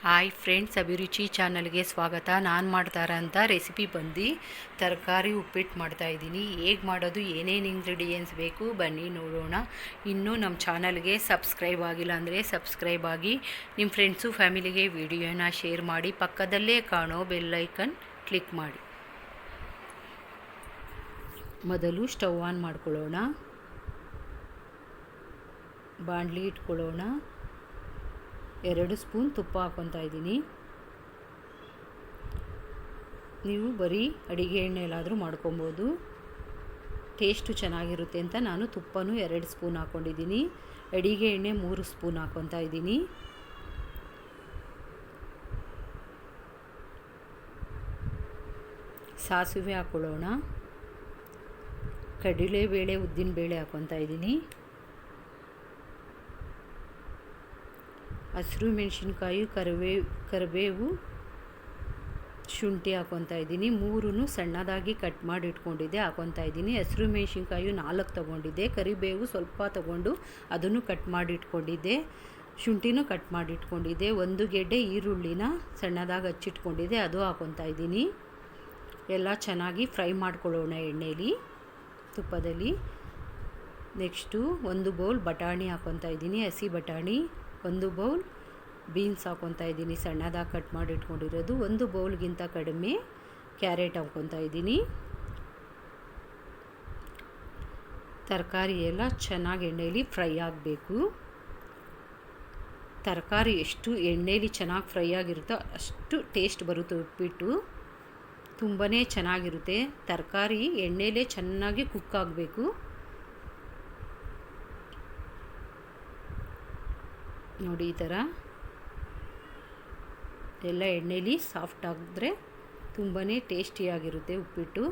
Hi friends, ಅಭಿರುಚಿ ಚಾನಲ್ಗೆ ಸ್ವಾಗತ. ನಾನು ಮಾಡ್ತಾರಂಥ ರೆಸಿಪಿ ಬಂದು ತರಕಾರಿ ಉಪ್ಪಿಟ್ಟು ಮಾಡ್ತಾಯಿದ್ದೀನಿ. ಹೇಗೆ ಮಾಡೋದು, ಏನೇನು ಇಂಗ್ರೀಡಿಯೆಂಟ್ಸ್ ಬೇಕು ಬನ್ನಿ ನೋಡೋಣ. ಇನ್ನೂ ನಮ್ಮ ಚಾನಲ್ಗೆ ಸಬ್ಸ್ಕ್ರೈಬ್ ಆಗಿಲ್ಲ ಅಂದರೆ ಸಬ್ಸ್ಕ್ರೈಬ್ ಆಗಿ, ನಿಮ್ಮ ಫ್ರೆಂಡ್ಸು ಫ್ಯಾಮಿಲಿಗೆ ವಿಡಿಯೋನ ಶೇರ್ ಮಾಡಿ, ಪಕ್ಕದಲ್ಲೇ ಕಾಣೋ ಬೆಲ್ಲೈಕನ್ ಕ್ಲಿಕ್ ಮಾಡಿ. ಮೊದಲು ಸ್ಟವ್ ಆನ್ ಮಾಡ್ಕೊಳ್ಳೋಣ, ಬಾಣಲಿ ಇಟ್ಕೊಳ್ಳೋಣ. 2 ಸ್ಪೂನ್ ತುಪ್ಪ ಹಾಕ್ಕೊತಾ ಇದ್ದೀನಿ. ನೀವು ಬರೀ ಅಡಿಗೆ ಎಣ್ಣೆಲಾದರೂ ಮಾಡ್ಕೊಬೋದು, ಟೇಸ್ಟು ಚೆನ್ನಾಗಿರುತ್ತೆ ಅಂತ ನಾನು ತುಪ್ಪನೂ 2 ಸ್ಪೂನ್ ಹಾಕ್ಕೊಂಡಿದ್ದೀನಿ. ಅಡಿಗೆ ಎಣ್ಣೆ 3 ಸ್ಪೂನ್ ಹಾಕ್ಕೊತಾ ಇದ್ದೀನಿ. ಸಾಸಿವೆ ಹಾಕ್ಕೊಳ್ಳೋಣ. ಕಡಲೆಬೇಳೆ, ಉದ್ದಿನಬೇಳೆ ಹಾಕ್ಕೊತಾ ಇದ್ದೀನಿ. ಹಸಿರು ಮೆಣಸಿನ್ಕಾಯಿ, ಕರಿಬೇವು, ಶುಂಠಿ ಹಾಕ್ಕೊತಾ ಇದ್ದೀನಿ. 3 ಸಣ್ಣದಾಗಿ ಕಟ್ ಮಾಡಿ ಇಟ್ಕೊಂಡಿದ್ದೆ ಹಾಕ್ಕೊತಾ ಇದ್ದೀನಿ. ಹಸಿರು ಮೆಣಸಿನ್ಕಾಯಿ 4 ತೊಗೊಂಡಿದ್ದೆ. ಕರಿಬೇವು ಸ್ವಲ್ಪ ತೊಗೊಂಡು ಅದನ್ನು ಕಟ್ ಮಾಡಿ ಇಟ್ಕೊಂಡಿದ್ದೆ. ಶುಂಠಿನೂ ಕಟ್ ಮಾಡಿ ಇಟ್ಕೊಂಡಿದ್ದೆ. 1 ಗೆಡ್ಡೆ ಈರುಳ್ಳಿನ ಸಣ್ಣದಾಗಿ ಹಚ್ಚಿಟ್ಕೊಂಡಿದ್ದೆ, ಅದು ಹಾಕ್ಕೊತಾ ಇದ್ದೀನಿ. ಎಲ್ಲ ಚೆನ್ನಾಗಿ ಫ್ರೈ ಮಾಡ್ಕೊಳ್ಳೋಣ ಎಣ್ಣೆಲಿ, ತುಪ್ಪದಲ್ಲಿ. ನೆಕ್ಸ್ಟು 1 ಬೌಲ್ ಬಟಾಣಿ ಹಾಕ್ಕೊತಾ ಇದ್ದೀನಿ, ಹಸಿ ಬಟಾಣಿ. 1 ಬೌಲ್ ಬೀನ್ಸ್ ಹಾಕ್ಕೊತಾ ಇದ್ದೀನಿ, ಸಣ್ಣದಾಗಿ ಕಟ್ ಮಾಡಿ ಇಟ್ಕೊಂಡಿರೋದು. 1 ಬೌಲ್ಗಿಂತ ಕಡಿಮೆ ಕ್ಯಾರೆಟ್ ಹಾಕ್ಕೊತಾ ಇದ್ದೀನಿ. ತರಕಾರಿ ಎಲ್ಲ ಚೆನ್ನಾಗಿ ಎಣ್ಣೆಯಲ್ಲಿ ಫ್ರೈ ಆಗಬೇಕು. ತರಕಾರಿ ಎಷ್ಟು ಎಣ್ಣೆಯಲ್ಲಿ ಚೆನ್ನಾಗಿ ಫ್ರೈ ಆಗಿರುತ್ತೋ ಅಷ್ಟು ಟೇಸ್ಟ್ ಬರುತ್ತೆ ಉಪ್ಪಿಟ್ಟು. ತುಂಬಾ ಚೆನ್ನಾಗಿರುತ್ತೆ. ತರಕಾರಿ ಎಣ್ಣೆಲೇ ಚೆನ್ನಾಗಿ ಕುಕ್ ಆಗಬೇಕು. ನೋಡಿ, ಈ ಥರ ಎಲ್ಲ ಎಣ್ಣೆಲಿ ಸಾಫ್ಟ್ ಆಗಿದ್ರೆ ತುಂಬಾ ಟೇಸ್ಟಿಯಾಗಿರುತ್ತೆ ಉಪ್ಪಿಟ್ಟು.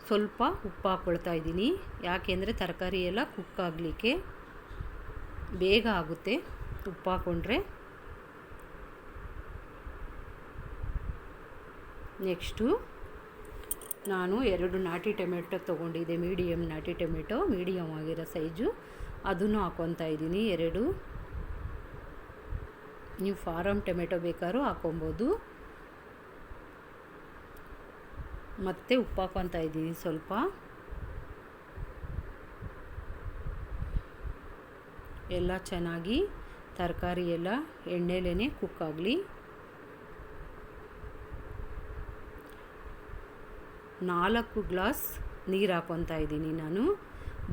ಸ್ವಲ್ಪ ಉಪ್ಪು ಹಾಕ್ಕೊಳ್ತಾ ಇದ್ದೀನಿ, ಯಾಕೆಂದರೆ ತರಕಾರಿ ಎಲ್ಲ ಕುಕ್ ಆಗಲಿಕ್ಕೆ ಬೇಗ ಆಗುತ್ತೆ ಉಪ್ಪು ಹಾಕ್ಕೊಂಡ್ರೆ. ನೆಕ್ಸ್ಟು ನಾನು 2 ನಾಟಿ ಟೊಮೆಟೊ ತೊಗೊಂಡಿದ್ದೆ, ಮೀಡಿಯಮ್ ನಾಟಿ ಟೊಮೆಟೊ, ಮೀಡಿಯಮ್ ಆಗಿರೋ ಸೈಜು. ಅದನ್ನು ಹಾಕ್ಕೊತಾ ಇದ್ದೀನಿ 2. ನೀವು ಫಾರಮ್ ಟೊಮೆಟೊ ಬೇಕಾದ್ರೂ ಹಾಕ್ಕೊಬೋದು. ಮತ್ತು ಉಪ್ಪು ಹಾಕ್ಕೊತಾ ಇದ್ದೀನಿ ಸ್ವಲ್ಪ. ಎಲ್ಲ ಚೆನ್ನಾಗಿ ತರಕಾರಿ ಎಲ್ಲ ಎಣ್ಣೆಲೇ ಕುಕ್ ಆಗಲಿ. 4 ಗ್ಲಾಸ್ ನೀರು ಹಾಕ್ಕೊತಾ ಇದ್ದೀನಿ ನಾನು.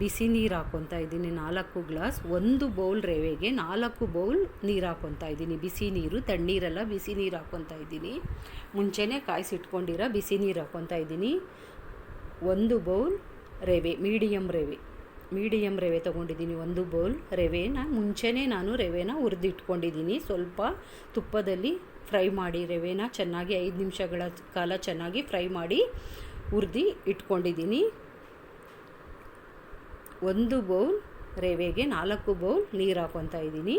ಬಿಸಿ ನೀರು ಹಾಕ್ಕೊತಾ ಇದ್ದೀನಿ 4 ಗ್ಲಾಸ್. 1 ಬೌಲ್ ರವೆಗೆ 4 ಬೌಲ್ ನೀರು ಹಾಕ್ಕೊತಾ ಇದ್ದೀನಿ. ಬಿಸಿ ನೀರು, ತಣ್ಣೀರೆಲ್ಲ ಬಿಸಿ ನೀರು ಹಾಕ್ಕೊತಾ ಇದ್ದೀನಿ. ಮುಂಚೆನೇ ಕಾಯಿಸಿಟ್ಕೊಂಡಿರೋ ಬಿಸಿ ನೀರು ಹಾಕ್ಕೊತಾ ಇದ್ದೀನಿ. 1 ಬೌಲ್ ರವೆ, ಮೀಡಿಯಮ್ ರವೆ ತೊಗೊಂಡಿದ್ದೀನಿ. 1 ಬೌಲ್ ರವೆನ ಮುಂಚೆನೇ ನಾನು ರವೆನ ಹುರಿದಿಟ್ಕೊಂಡಿದ್ದೀನಿ. ಸ್ವಲ್ಪ ತುಪ್ಪದಲ್ಲಿ ಫ್ರೈ ಮಾಡಿ ರವೆನ ಚೆನ್ನಾಗಿ 5 ನಿಮಿಷಗಳ ಕಾಲ ಚೆನ್ನಾಗಿ ಫ್ರೈ ಮಾಡಿ ಹುರಿದು ಇಟ್ಕೊಂಡಿದ್ದೀನಿ. 1 ಬೌಲ್ ರವೆಗೆ 4 ಬೌಲ್ ನೀರು ಹಾಕ್ಕೊತಾ ಇದ್ದೀನಿ.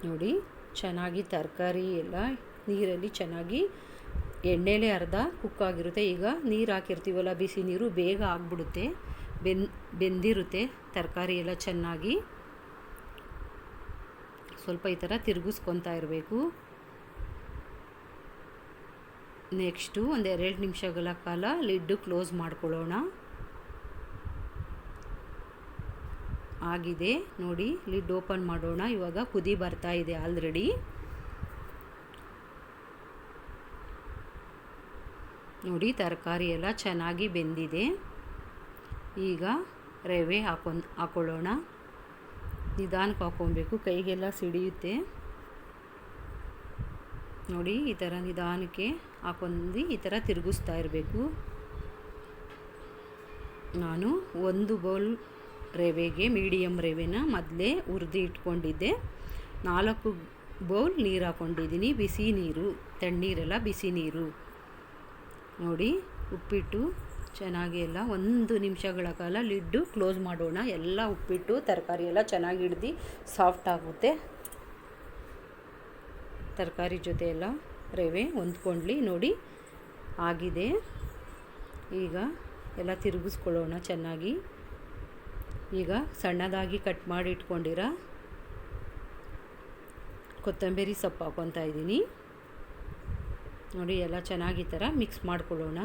ನೋಡಿ, ಚೆನ್ನಾಗಿ ತರಕಾರಿ ಎಲ್ಲ ನೀರಲ್ಲಿ ಚೆನ್ನಾಗಿ ಎಣ್ಣೆಲೇ ಅರ್ಧ ಕುಕ್ ಆಗಿರುತ್ತೆ. ಈಗ ನೀರು ಹಾಕಿರ್ತೀವಲ್ಲ, ಬಿಸಿ ನೀರು, ಬೇಗ ಆಗಿಬಿಡುತ್ತೆ, ಬೆಂದಿರುತ್ತೆ ತರಕಾರಿ ಎಲ್ಲ ಚೆನ್ನಾಗಿ. ಸ್ವಲ್ಪ ಈ ಥರ ತಿರುಗಿಸ್ಕೊತಾ ಇರಬೇಕು. ನೆಕ್ಸ್ಟು 1-2 ನಿಮಿಷಗಳ ಕಾಲ ಲಿಡ್ಡು ಕ್ಲೋಸ್ ಮಾಡ್ಕೊಳ್ಳೋಣ. ಆಗಿದೆ ನೋಡಿ, ಲಿಡ್ ಓಪನ್ ಮಾಡೋಣ. ಇವಾಗ ಕುದಿ ಬರ್ತಾ ಇದೆ ಆಲ್ರೆಡಿ. ನೋಡಿ, ತರಕಾರಿ ಎಲ್ಲ ಚೆನ್ನಾಗಿ ಬೆಂದಿದೆ. ಈಗ ರವೆ ಹಾಕ್ಕೊಳ್ಳೋಣ. ನಿಧಾನಕ್ಕೆ ಹಾಕ್ಕೊಬೇಕು, ಕೈಗೆಲ್ಲ ಸಿಡಿಯುತ್ತೆ. ನೋಡಿ, ಈ ಥರ ನಿಧಾನಕ್ಕೆ ಹಾಕೊಂಡು ಈ ಥರ ತಿರುಗಿಸ್ತಾ ಇರಬೇಕು. ನಾನು 1 ಬೌಲ್ ರವೆಗೆ, ಮೀಡಿಯಮ್ ರವೆನ ಮೊದಲೇ ಹುರಿದು ಇಟ್ಕೊಂಡಿದ್ದೆ. 4 ಬೌಲ್ ನೀರು ಹಾಕ್ಕೊಂಡಿದ್ದೀನಿ, ಬಿಸಿ ನೀರು, ತಣ್ಣೀರೆಲ್ಲ ಬಿಸಿ ನೀರು. ನೋಡಿ, ಉಪ್ಪಿಟ್ಟು ಚೆನ್ನಾಗಿ ಎಲ್ಲ 1 ನಿಮಿಷಗಳ ಕಾಲ ಲಿಡ್ಡು ಕ್ಲೋಸ್ ಮಾಡೋಣ. ಎಲ್ಲ ಉಪ್ಪಿಟ್ಟು ತರಕಾರಿ ಎಲ್ಲ ಚೆನ್ನಾಗಿ ಹಿಡ್ದು ಸಾಫ್ಟ್ ಆಗುತ್ತೆ. ತರಕಾರಿ ಜೊತೆ ಎಲ್ಲ ರವೆ ಹೊಂದ್ಕೊಳ್ಳಿ. ನೋಡಿ, ಆಗಿದೆ. ಈಗ ಎಲ್ಲ ತಿರುಗಿಸ್ಕೊಳ್ಳೋಣ ಚೆನ್ನಾಗಿ. ಈಗ ಸಣ್ಣದಾಗಿ ಕಟ್ ಮಾಡಿ ಇಟ್ಕೊಂಡಿರೋ ಕೊತ್ತಂಬರಿ ಸೊಪ್ಪು ಹಾಕ್ಕೊತಾ ಇದ್ದೀನಿ. ನೋಡಿ ಎಲ್ಲ ಚೆನ್ನಾಗಿ ಈ ಥರ ಮಿಕ್ಸ್ ಮಾಡ್ಕೊಳ್ಳೋಣ.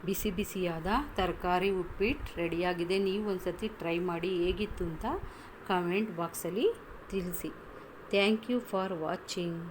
ಬಿಸಿ ಬಿಸಿಯಾದ ತರಕಾರಿ ಉಪ್ಪಿಟ್ಟು ರೆಡಿಯಾಗಿದೆ. ನೀವು ಒಂದು ಸತಿ ಟ್ರೈ ಮಾಡಿ ಹೇಗಿತ್ತು ಅಂತ ಕಾಮೆಂಟ್ ಬಾಕ್ಸಲ್ಲಿ ತಿಳಿಸಿ. Thank you for watching.